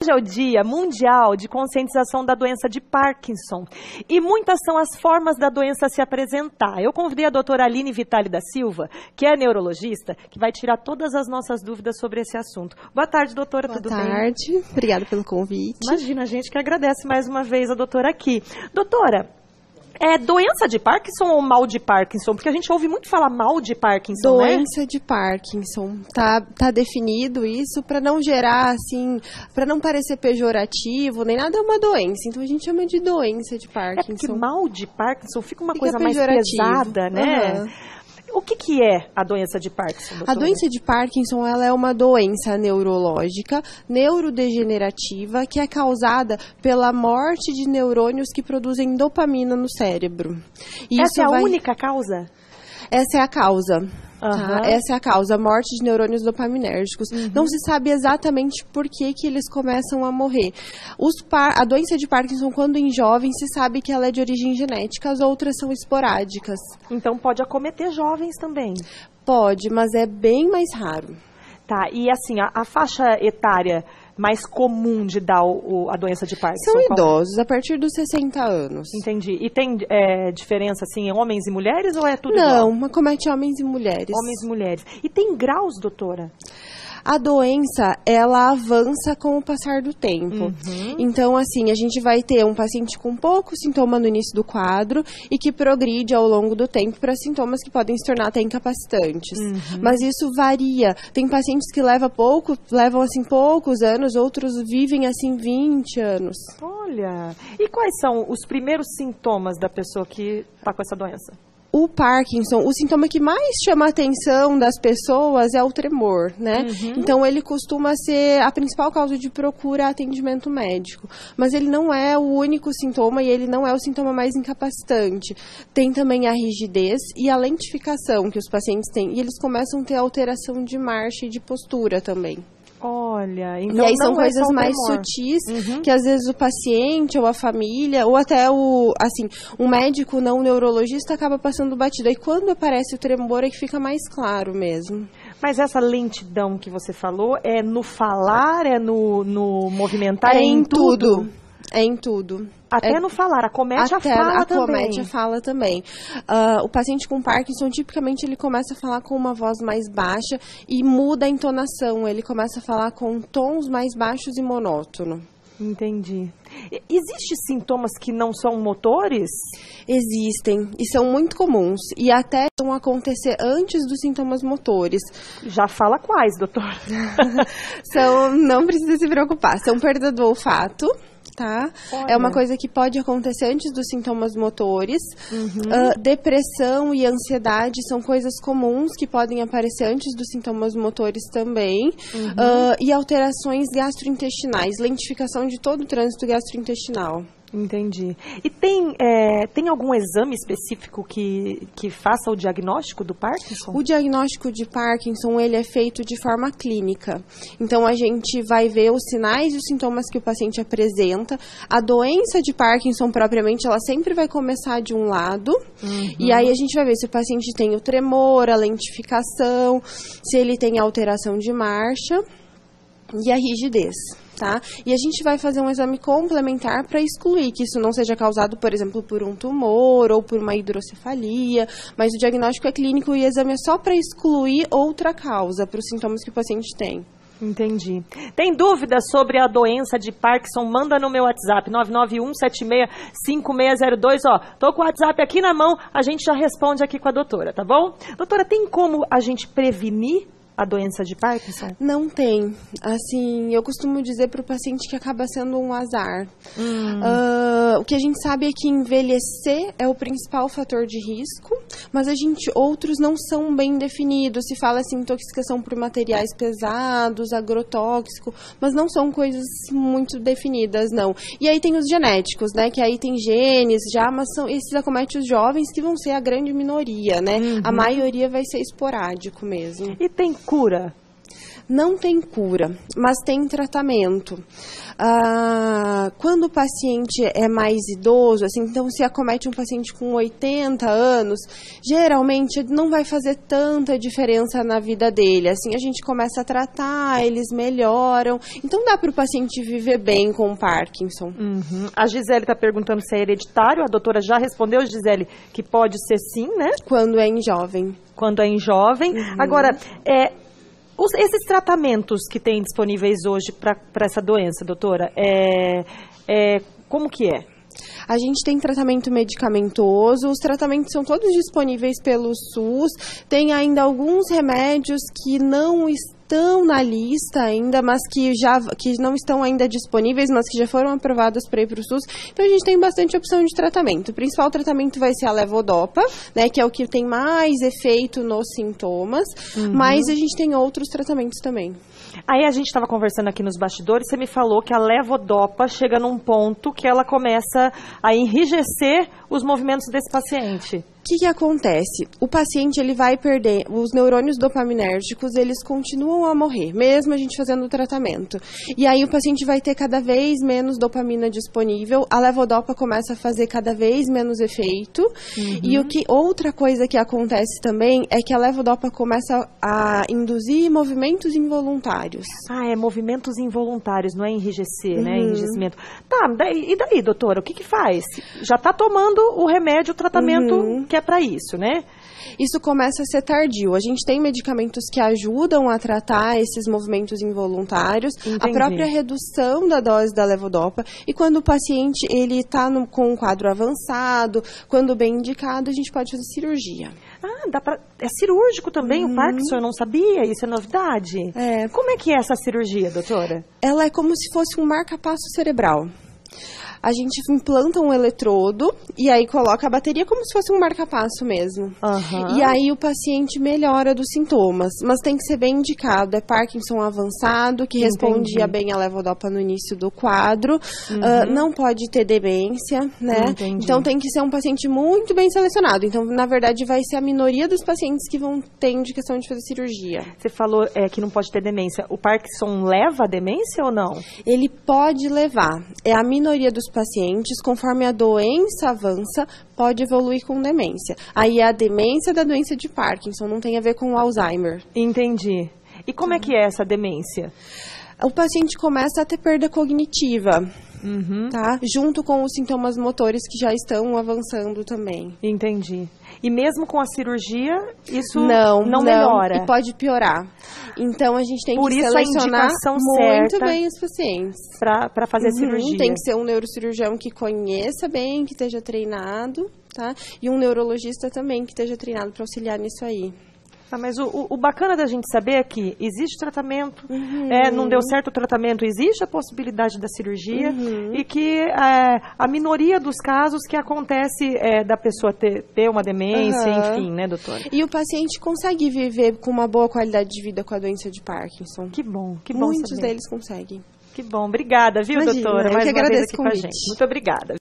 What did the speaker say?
Hoje é o Dia Mundial de Conscientização da Doença de Parkinson e muitas são as formas da doença se apresentar. Eu convidei a doutora Aline Vitale da Silva, que é neurologista, que vai tirar todas as nossas dúvidas sobre esse assunto. Boa tarde, doutora, tudo bem? Boa tarde, obrigada pelo convite. Imagina, a gente que agradece mais uma vez a doutora aqui. Doutora, é doença de Parkinson ou mal de Parkinson? Porque a gente ouve muito falar mal de Parkinson, doença, né? De Parkinson. Tá definido isso para não gerar, assim, para não parecer pejorativo, nem nada, é uma doença. Então a gente chama de doença de Parkinson. É porque mal de Parkinson fica uma coisa mais pesada, né? Uhum. O que é a doença de Parkinson, doutora? A doença de Parkinson, ela é uma doença neurológica, neurodegenerativa, que é causada pela morte de neurônios que produzem dopamina no cérebro. Essa é a única causa? Essa é a causa. Uhum. Tá? Essa é a causa, a morte de neurônios dopaminérgicos. Uhum. Não se sabe exatamente por que eles começam a morrer. A doença de Parkinson, quando em jovens, se sabe que ela é de origem genética, as outras são esporádicas. Então pode acometer jovens também? Pode, mas é bem mais raro. Tá, e assim, a faixa etária mais comum de dar a doença de Parkinson? São idosos, a partir dos 60 anos. Entendi. E tem diferença, assim, em homens e mulheres ou é tudo igual? Não, acomete homens e mulheres. Homens e mulheres. E tem graus, doutora? A doença, ela avança com o passar do tempo. Uhum. Então, assim, a gente vai ter um paciente com pouco sintoma no início do quadro e que progride ao longo do tempo para sintomas que podem se tornar até incapacitantes. Uhum. Mas isso varia. Tem pacientes que levam assim, poucos anos, outros vivem, assim, 20 anos. Olha! E quais são os primeiros sintomas da pessoa que está com essa doença? O Parkinson, o sintoma que mais chama a atenção das pessoas é o tremor, né? Uhum. Então, ele costuma ser a principal causa de procura a atendimento médico. Mas ele não é o único sintoma e ele não é o sintoma mais incapacitante. Tem também a rigidez e a lentificação que os pacientes têm. E eles começam a ter alteração de marcha e de postura também. Olha, então e aí são não coisas é só mais tremor. sutis, que às vezes o paciente ou a família, ou até um médico não neurologista acaba passando batido. Aí quando aparece o tremor é que fica mais claro mesmo. Mas essa lentidão que você falou é no falar, é no movimentar, é em tudo? É em tudo. Até no falar, acomete a fala também. Acomete a fala também. O paciente com Parkinson, tipicamente, ele começa a falar com uma voz mais baixa e muda a entonação. Ele começa a falar com tons mais baixos e monótono. Entendi. Existem sintomas que não são motores? Existem, e são muito comuns. E até vão acontecer antes dos sintomas motores. Já fala quais, doutor? Não precisa se preocupar. São perda do olfato. Tá? É uma coisa que pode acontecer antes dos sintomas motores. Uhum. Depressão e ansiedade são coisas comuns que podem aparecer antes dos sintomas motores também. Uhum. E alterações gastrointestinais, lentificação de todo o trânsito gastrointestinal. Entendi. E tem algum exame específico que faça o diagnóstico do Parkinson? O diagnóstico de Parkinson, ele é feito de forma clínica. Então, a gente vai ver os sinais e os sintomas que o paciente apresenta. A doença de Parkinson, propriamente, ela sempre vai começar de um lado. Uhum. E aí, a gente vai ver se o paciente tem o tremor, a lentificação, se ele tem alteração de marcha e a rigidez. Tá? E a gente vai fazer um exame complementar para excluir que isso não seja causado, por exemplo, por um tumor ou por uma hidrocefalia, mas o diagnóstico é clínico e o exame é só para excluir outra causa para os sintomas que o paciente tem. Entendi. Tem dúvidas sobre a doença de Parkinson? Manda no meu WhatsApp, 991765602. Ó, tô com o WhatsApp aqui na mão, a gente já responde aqui com a doutora, tá bom? Doutora, tem como a gente prevenir a doença de Parkinson? Não tem. Assim, eu costumo dizer para o paciente que acaba sendo um azar. O que a gente sabe é que envelhecer é o principal fator de risco, mas outros não são bem definidos. Se fala assim, intoxicação por materiais pesados, agrotóxico, mas não são coisas muito definidas, não. E aí tem os genéticos, né? Que aí tem genes já, mas esses acometem os jovens que vão ser a grande minoria, né? Uhum. A maioria vai ser esporádico mesmo. E tem cura? Não tem cura, mas tem tratamento. Quando o paciente é mais idoso, assim, então se acomete um paciente com 80 anos, geralmente não vai fazer tanta diferença na vida dele. Assim, a gente começa a tratar, eles melhoram. Então dá para o paciente viver bem com o Parkinson. Uhum. A Gisele está perguntando se é hereditário. A doutora já respondeu, Gisele, que pode ser sim, né? Quando é em jovem. Quando é em jovem. Uhum. Agora, esses tratamentos que tem disponíveis hoje para essa doença, doutora, como que é? A gente tem tratamento medicamentoso, os tratamentos são todos disponíveis pelo SUS, tem ainda alguns remédios que não estão na lista ainda, mas que não estão ainda disponíveis, mas que já foram aprovados para ir para o SUS. Então a gente tem bastante opção de tratamento. O principal tratamento vai ser a levodopa, né, que é o que tem mais efeito nos sintomas, mas a gente tem outros tratamentos também. Aí a gente estava conversando aqui nos bastidores, você me falou que a levodopa chega num ponto que ela começa a enrijecer os movimentos desse paciente. O que acontece? O paciente ele vai perder, os neurônios dopaminérgicos, eles continuam a morrer, mesmo a gente fazendo o tratamento. E aí o paciente vai ter cada vez menos dopamina disponível, a levodopa começa a fazer cada vez menos efeito. E outra coisa que acontece também é que a levodopa começa a induzir movimentos involuntários. É movimentos involuntários, não é enrijecer, né? Enrijecimento. Tá, e daí, doutora, o que faz? Já está tomando o remédio, o tratamento que é para isso, né? Isso começa a ser tardio. A gente tem medicamentos que ajudam a tratar esses movimentos involuntários, a própria redução da dose da levodopa, e quando o paciente ele está com um quadro avançado, quando bem indicado, a gente pode fazer cirurgia. É cirúrgico também o Parkinson? Eu não sabia, isso é novidade. Como é que é essa cirurgia, doutora? Ela é como se fosse um marca-passo cerebral. A gente implanta um eletrodo e aí coloca a bateria como se fosse um marca-passo mesmo. E aí o paciente melhora dos sintomas, mas tem que ser bem indicado. É Parkinson avançado, que respondia bem a levodopa no início do quadro. Não pode ter demência, né? Então tem que ser um paciente muito bem selecionado. Então, na verdade, vai ser a minoria dos pacientes que vão ter indicação de fazer cirurgia. Você falou que não pode ter demência. O Parkinson leva a demência ou não? Ele pode levar. É a minoria dos pacientes, conforme a doença avança, pode evoluir com demência. Aí é a demência da doença de Parkinson, não tem a ver com o Alzheimer. Entendi. E como é que é essa demência? O paciente começa a ter perda cognitiva, tá? Junto com os sintomas motores que já estão avançando também. Entendi. E mesmo com a cirurgia, isso não melhora? E pode piorar. Então, a gente tem que selecionar muito bem os pacientes. Para fazer a cirurgia. Tem que ser um neurocirurgião que conheça bem, que esteja treinado, tá? E um neurologista também que esteja treinado para auxiliar nisso aí. Mas o bacana da gente saber é que existe tratamento, não deu certo o tratamento, existe a possibilidade da cirurgia e que a minoria dos casos que acontece da pessoa ter uma demência, enfim, né, doutora? E o paciente consegue viver com uma boa qualidade de vida com a doença de Parkinson. Que bom Muitos saber. deles conseguem. Que bom, obrigada, viu, Imagina, doutora? eu Mais que uma vez agradeço aqui o com a convite. gente. Muito obrigada.